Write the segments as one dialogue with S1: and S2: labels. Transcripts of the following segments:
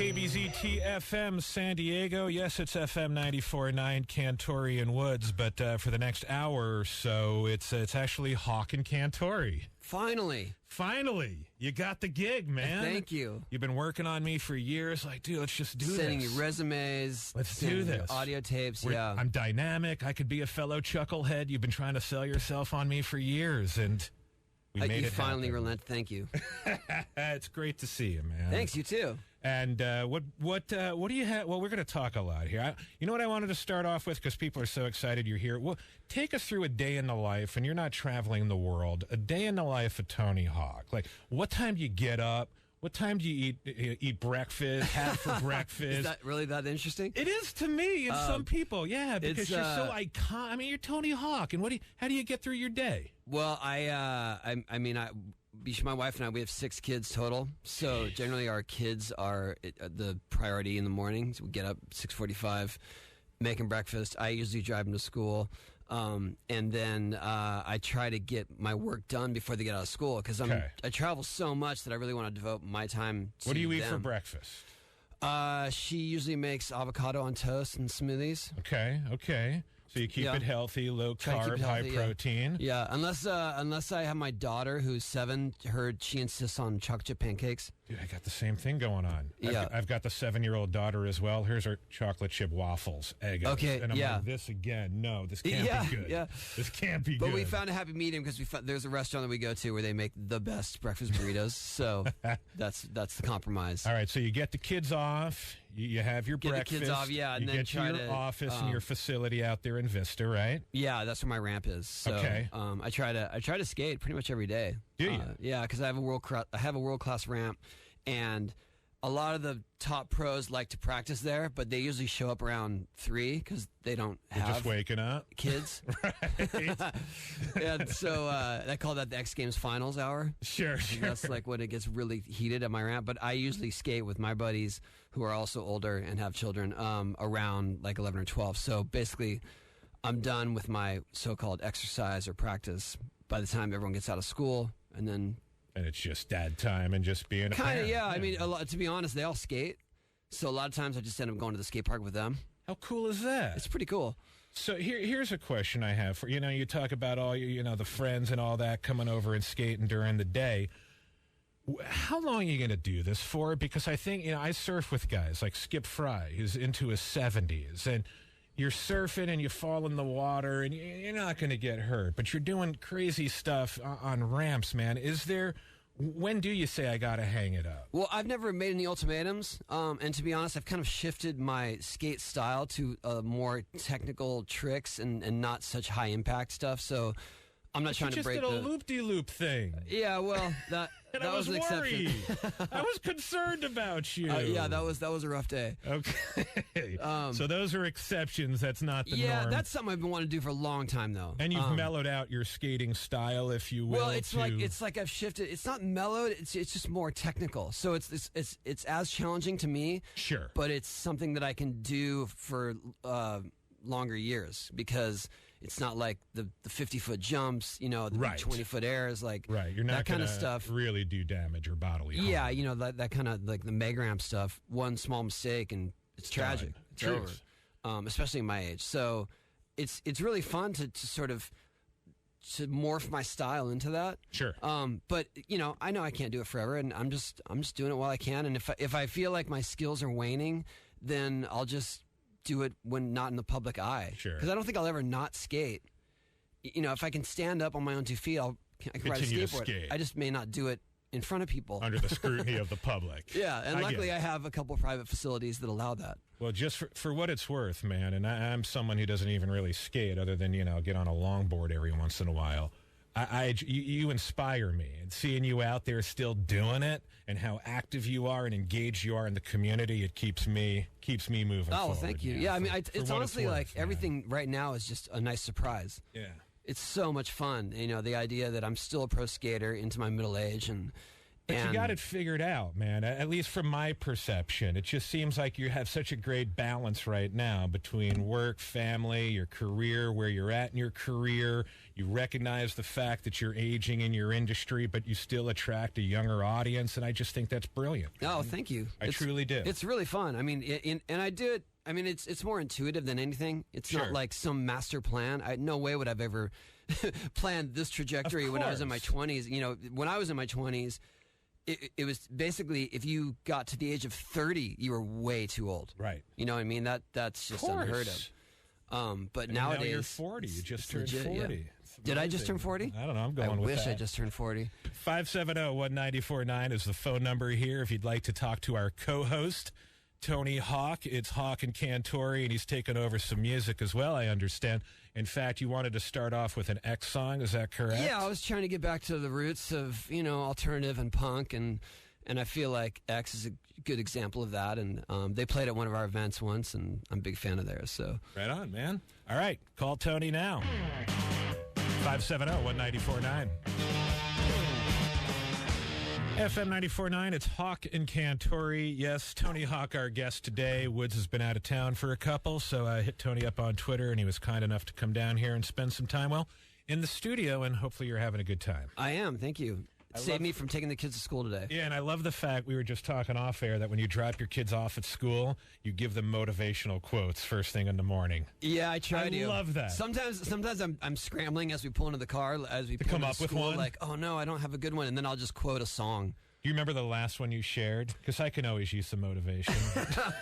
S1: KBZT-FM San Diego. Yes, it's FM 94.9 Cantore+Woods, but for the next hour or so, it's actually Hawk and Cantore.
S2: Finally,
S1: you got the gig, man.
S2: Thank you.
S1: You've been working on me for years. Like, dude, let's just do
S2: Sending
S1: this.
S2: you resumes.
S1: Let's do this.
S2: Audio tapes, yeah.
S1: I'm dynamic. I could be a fellow chucklehead. You've been trying to sell yourself on me for years, and we made it
S2: You finally
S1: happen.
S2: relent. Thank you.
S1: It's great to see you, man.
S2: Thanks, you too.
S1: And what do you have? Well, we're going to talk a lot here. You know what I wanted to start off with, because people are so excited you're here. Well, take us through a day in the life, and you're not traveling the world. A day in the life of Tony Hawk. Like, what time do you get up? What time do you eat breakfast? Have for breakfast?
S2: Is that really that interesting?
S1: It is to me and some people, yeah, because you're so iconic. I mean, you're Tony Hawk, and how do you get through your day?
S2: Well, my wife and I, we have 6 kids total. So generally our kids are the priority in the morning. So we get up 6:45, making breakfast. I usually drive them to school. And then I try to get my work done before they get out of school, because I travel so much that I really want to devote my time to
S1: What do you eat
S2: them.
S1: for breakfast?
S2: She usually makes avocado on toast and smoothies.
S1: Okay. So you keep it healthy, low carb, high protein.
S2: Yeah, unless I have my daughter who's 7. She insists on chocolate chip pancakes.
S1: Dude, I got the same thing going on.
S2: Yeah.
S1: I've got the 7-year-old daughter as well. Here's her chocolate chip waffles, Eggos.
S2: Okay,
S1: and I'm like, this again. No, this can't be good.
S2: Yeah.
S1: This can't be good.
S2: But we found a happy medium, because there's a restaurant that we go to where they make the best breakfast burritos. So that's the compromise.
S1: All right, so you get the kids off. You have your breakfast.
S2: Get the kids off, yeah, and
S1: you
S2: then
S1: get to your office and your facility out there in Vista, right?
S2: Yeah, that's where my ramp is. So,
S1: okay.
S2: I try to skate pretty much every day.
S1: Do you?
S2: Yeah, because I have a world class ramp, and a lot of the top pros like to practice there, but they usually show up around 3 because they don't have
S1: just waking up
S2: kids.
S1: Right.
S2: And so I call that the X Games finals hour.
S1: Sure.
S2: That's like when it gets really heated at my ramp. But I usually skate with my buddies who are also older and have children around like 11 or 12. So basically, I'm done with my so-called exercise or practice by the time everyone gets out of school, and
S1: it's just dad time and just being a
S2: kind
S1: parent.
S2: of, yeah. I mean, to be honest, they all skate, so a lot of times I just end up going to the skate park with them.
S1: How cool is that?
S2: It's pretty cool.
S1: So here's a question I have for you. You talk about all your, the friends and all that coming over and skating during the day. How long are you going to do this for? Because I think, I surf with guys like Skip Fry, who's into his 70s, and you're surfing and you fall in the water and you're not going to get hurt, but you're doing crazy stuff on ramps, man. When do you say I got to hang it up?
S2: Well, I've never made any ultimatums, and to be honest, I've kind of shifted my skate style to more technical tricks and not such high impact stuff. So I'm not trying to break
S1: the... You just did a loop-de-loop thing.
S2: Yeah, well, that was an exception.
S1: I was concerned about you.
S2: Yeah, that was a rough day.
S1: Okay. So those are exceptions. That's not the norm.
S2: Yeah, that's something I've been wanting to do for a long time, though.
S1: And you've mellowed out your skating style, if you will.
S2: Well, it's like I've shifted. It's not mellowed. It's just more technical. So it's as challenging to me.
S1: Sure.
S2: But it's something that I can do for longer years, because it's not like the 50-foot jumps, the 20-foot airs, like
S1: right. You're not
S2: that kind of stuff.
S1: Really do damage or bodily harm.
S2: Yeah, that kind of like the mega ramp stuff. One small mistake and it's tragic. It's over. Especially at my age. So it's really fun to sort of to morph my style into that.
S1: Sure.
S2: But I know I can't do it forever, and I'm just doing it while I can. And if I feel like my skills are waning, then I'll just do it when not in the public eye.
S1: Sure.
S2: Because I don't think I'll ever not skate. If I can stand up on my own 2 feet, I can ride a skateboard.
S1: Skate.
S2: I just may not do it in front of people.
S1: Under the scrutiny of the public.
S2: Yeah, and luckily I have a couple of private facilities that allow that.
S1: Well, just for what it's worth, man, and I'm someone who doesn't even really skate other than, get on a longboard every once in a while. You inspire me, and seeing you out there still doing it and how active you are and engaged you are in the community, it keeps me moving forward.
S2: Oh, thank you. Yeah, I mean, it's honestly like everything right now is just a nice surprise.
S1: Yeah.
S2: It's so much fun. The idea that I'm still a pro skater into my middle age, and
S1: But you got it figured out, man, at least from my perception. It just seems like you have such a great balance right now between work, family, your career, where you're at in your career. You recognize the fact that you're aging in your industry, but you still attract a younger audience, and I just think that's brilliant.
S2: Oh, thank you.
S1: I truly do.
S2: It's really fun. I mean, and I do it. I mean, it's more intuitive than anything. It's not like some master plan. No way would I've ever planned this trajectory when I was in my 20s. You know, when I was in my 20s, it was basically if you got to the age of 30, you were way too old.
S1: Right.
S2: You know what I mean? That's just unheard of. But
S1: and
S2: nowadays,
S1: now you're 40. You just turned 40.
S2: Yeah. Did I just turn 40?
S1: I don't know. I'm going with that.
S2: I wish I just turned 40.
S1: 570-1949 is the phone number here if you'd like to talk to our co-host, Tony Hawk. It's Hawk and Cantore, and he's taken over some music as well, I understand. In fact, you wanted to start off with an X song. Is that correct?
S2: Yeah, I was trying to get back to the roots of, alternative and punk, and I feel like X is a good example of that. And they played at one of our events once, and I'm a big fan of theirs. So
S1: right on, man. All right, call Tony now. 570-1949. FM 94.9, it's Hawk and Cantore. Yes, Tony Hawk, our guest today. Woods has been out of town for a couple, so I hit Tony up on Twitter, and he was kind enough to come down here and spend some time, in the studio, and hopefully you're having a good time.
S2: I am, thank you. Saved me from taking the kids to school today.
S1: Yeah, and I love the fact we were just talking off air that when you drop your kids off at school, you give them motivational quotes first thing in the morning.
S2: Yeah, I try to.
S1: I love that.
S2: Sometimes I'm scrambling as we pull into the car, as we come up with one. Like, oh no, I don't have a good one, and then I'll just quote a song.
S1: Do you remember the last one you shared? Because I can always use some motivation.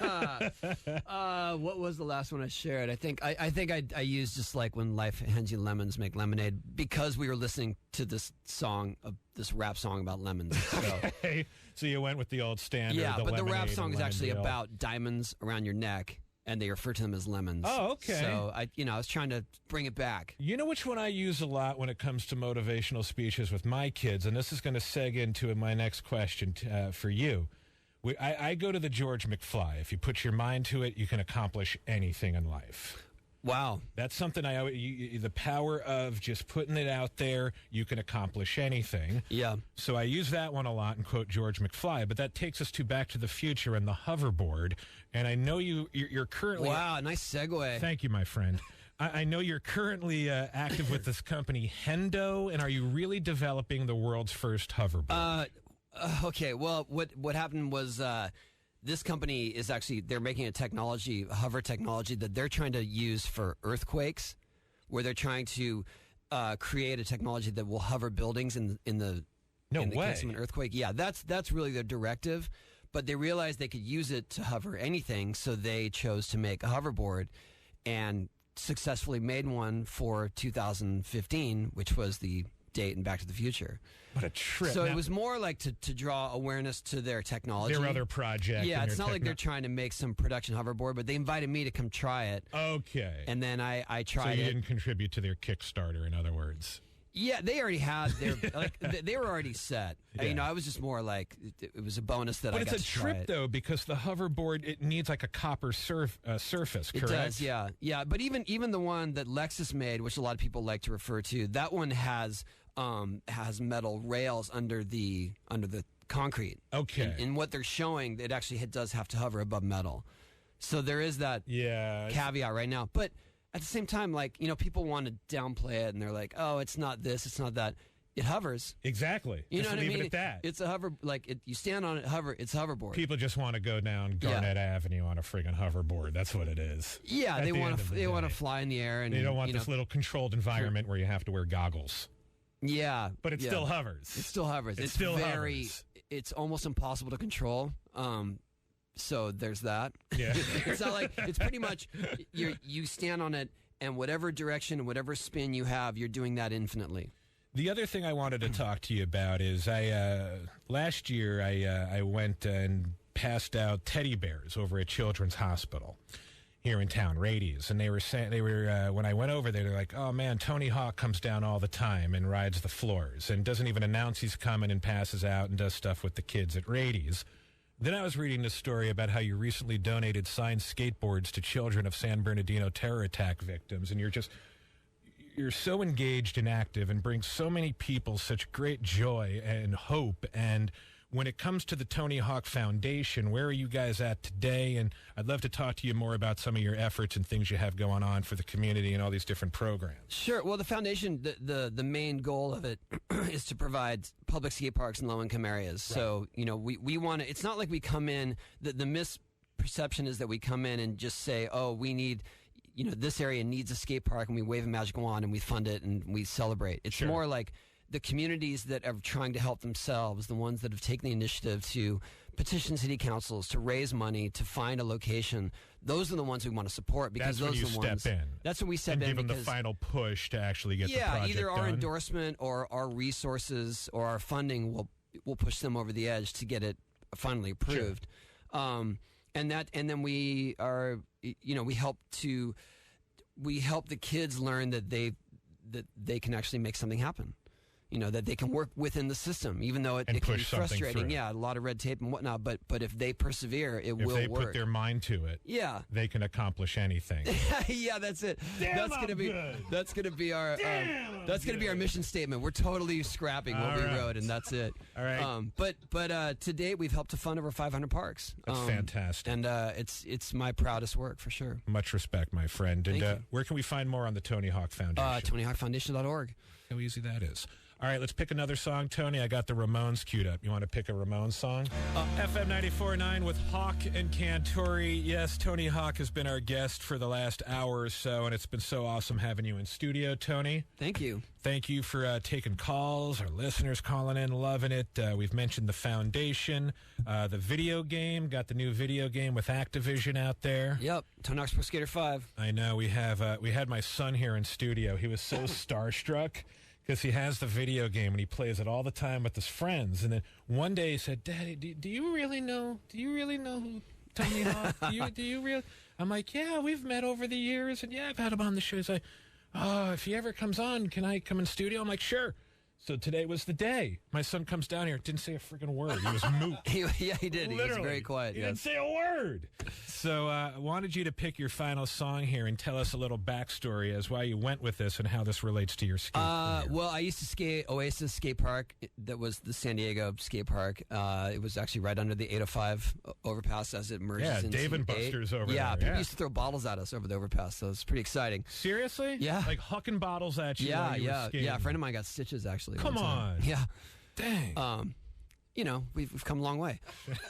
S2: What was the last one I shared? I think I used just like when life hands you lemons, make lemonade, because we were listening to this song, this rap song about lemons. So.
S1: Okay. So you went with the old standard.
S2: Yeah, but the rap song is actually about diamonds around your neck, and they refer to them as lemons.
S1: Oh, okay.
S2: So I was trying to bring it back.
S1: You know which one I use a lot when it comes to motivational speeches with my kids, and this is going to seg into my next question for you. I go to the George McFly. If you put your mind to it, you can accomplish anything in life.
S2: Wow.
S1: That's something the power of just putting it out there, you can accomplish anything.
S2: Yeah.
S1: So I use that one a lot and quote George McFly, but that takes us to Back to the Future and the hoverboard. And I know you're currently...
S2: Wow, nice segue.
S1: Thank you, my friend. I know you're currently active with this company, Hendo, and are you really developing the world's first hoverboard?
S2: Okay, well, what happened was... this company is actually, they're making a hover technology that they're trying to use for earthquakes, where they're trying to create a technology that will hover buildings in the case of an earthquake. Yeah, that's really their directive. But they realized they could use it to hover anything, so they chose to make a hoverboard and successfully made one for 2015, which was the date in Back to the Future.
S1: What a trip.
S2: So it was more like to draw awareness to their technology.
S1: Their other project.
S2: Yeah, it's not like they're trying to make some production hoverboard, but they invited me to come try it.
S1: Okay.
S2: And then I tried it.
S1: So you didn't contribute to their Kickstarter, in other words.
S2: Yeah, they already had their, they were already set.
S1: Yeah.
S2: I was just more like, it was a bonus that I got to try it.
S1: But it's a trip, though, because the hoverboard, it needs like a copper surface, correct?
S2: It does, yeah. Yeah, but even the one that Lexus made, which a lot of people like to refer to, that one has metal rails under the concrete.
S1: Okay.
S2: And what they're showing, it actually does have to hover above metal. So there is that caveat right now. But at the same time, people want to downplay it, and they're like, oh, it's not this, it's not that. It hovers.
S1: Exactly.
S2: You know what I mean?
S1: Leave it at that.
S2: It's a hover, you stand on it, it's a hoverboard.
S1: People just want to go down Garnett Avenue on a friggin' hoverboard. That's what it is.
S2: Yeah, they want to fly in the air. And
S1: they don't want this little controlled environment where you have to wear goggles.
S2: Yeah.
S1: But it still hovers.
S2: It still hovers.
S1: It still hovers.
S2: It's almost impossible to control. So there's that.
S1: Yeah.
S2: It's not like, it's pretty much, you stand on it, and whatever direction, whatever spin you have, you're doing that infinitely.
S1: The other thing I wanted to talk to you about is last year I went and passed out teddy bears over at Children's Hospital here in town, Rady's, and they were saying when I went over there, they're like, "Oh man, Tony Hawk comes down all the time and rides the floors and doesn't even announce he's coming and passes out and does stuff with the kids at Rady's." Then I was reading this story about how you recently donated signed skateboards to children of San Bernardino terror attack victims, and you're so engaged and active and bring so many people such great joy and hope. And when it comes to the Tony Hawk Foundation, where are you guys at today? And I'd love to talk to you more about some of your efforts and things you have going on for the community and all these different programs.
S2: Sure. Well, the foundation, the main goal of it is to provide public skate parks in low-income areas. Right. So, we want to, it's not like we come in, the misperception is that we come in and just say, oh, we need, this area needs a skate park, and we wave a magic wand and we fund it and we celebrate. It's more like the communities that are trying to help themselves, the ones that have taken the initiative to petition city councils, to raise money, to find a location. Those are the ones we want to support, because
S1: that's
S2: those are the ones. That's when we step in
S1: and give them the final push to actually get the project
S2: either our
S1: done.
S2: Endorsement or our resources or our funding will push them over the edge to get it finally approved. Sure. And then we are, we help the kids learn that they can actually make something happen. That they can work within the system, even though it can be frustrating. Yeah, a lot of red tape and whatnot. But if they persevere, it will work.
S1: If they put their mind to it, they can accomplish anything.
S2: Yeah, that's it.
S1: Damn,
S2: that's gonna be our gonna be our mission statement. We're totally scrapping what we wrote, and that's it.
S1: All right.
S2: But to date, we've helped to fund over 500 parks.
S1: That's fantastic,
S2: and it's my proudest work for sure.
S1: Much respect, my friend. And where can we find more on the Tony Hawk Foundation?
S2: TonyHawkFoundation.org.
S1: How easy that is. All right, let's pick another song, Tony. I got the Ramones queued up. You want to pick a Ramones song? FM 94.9 with Hawk and Cantore. Yes, Tony Hawk has been our guest for the last hour or so, and it's been so awesome having you in studio, Tony.
S2: Thank you.
S1: Thank you for taking calls, our listeners calling in, loving it. We've mentioned the foundation, the video game, got the new video game with Activision out there.
S2: Yep, Tony Hawk's Pro Skater 5.
S1: I know. We had my son here in studio. He was so starstruck, because he has the video game and he plays it all the time with his friends. And then one day he said, "Daddy, do you really know? Do you really know who Tony Hawk? Do you really?" I'm like, "Yeah, we've met over the years, and I've had him on the show." He's like, "Oh, if he ever comes on, can I come in studio?" I'm like, "Sure." So today was the day. My son comes down here, didn't say a freaking word. He was moot.
S2: He did. Literally. He was very quiet.
S1: He didn't say a word. So I wanted you to pick your final song here and tell us a little backstory as why you went with this and how this relates to your skate career.
S2: Well, I used to skate Oasis Skate Park. That was the San Diego skate park. It was actually right under the 805 overpass as it merges into
S1: Dave and Buster's over there.
S2: Yeah, people used to throw bottles at us over the overpass, so it was pretty exciting.
S1: Seriously?
S2: Yeah.
S1: Like hucking bottles at you while you were skating?
S2: Yeah, a friend of mine got stitches, actually.
S1: Come on.
S2: Yeah.
S1: Dang.
S2: We've come a long way.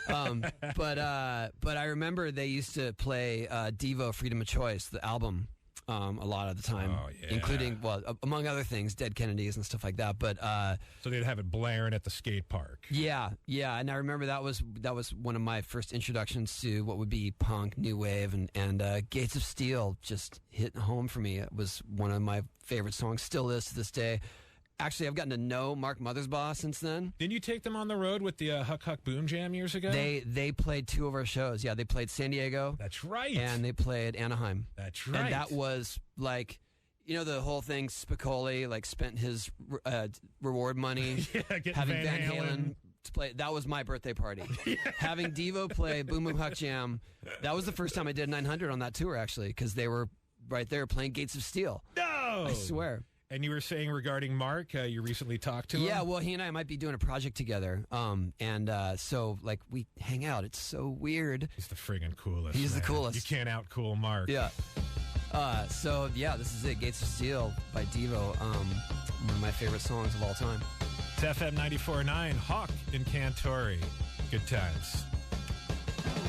S2: But I remember they used to play Devo Freedom of Choice, the album, a lot of the time, including, among other things, Dead Kennedys and stuff like that. But
S1: so they'd have it blaring at the skate park.
S2: Yeah, and I remember that was one of my first introductions to what would be punk, new wave, and Gates of Steel just hit home for me. It was one of my favorite songs, still is to this day. Actually, I've gotten to know Mark Mothersbaugh since then.
S1: Didn't you take them on the road with the Huck Huck Boom Jam years ago?
S2: They played two of our shows. Yeah, they played San Diego.
S1: That's right.
S2: And they played Anaheim.
S1: That's right.
S2: And that was like, the whole thing, Spicoli, like, spent his reward money having Van Halen to play. That was my birthday party. Having Devo play Boom Boom Huck Jam. That was the first time I did 900 on that tour, actually, because they were right there playing Gates of Steel.
S1: No!
S2: I swear.
S1: And you were saying regarding Mark, you recently talked to him?
S2: Yeah, well, he and I might be doing a project together. So, like, we hang out. It's so weird.
S1: He's the friggin' coolest.
S2: He's the coolest.
S1: You can't out-cool Mark.
S2: Yeah. This is it. Gates of Steel by Devo. One of my favorite songs of all time.
S1: It's FM 94.9, Hawk and Cantore. Good times.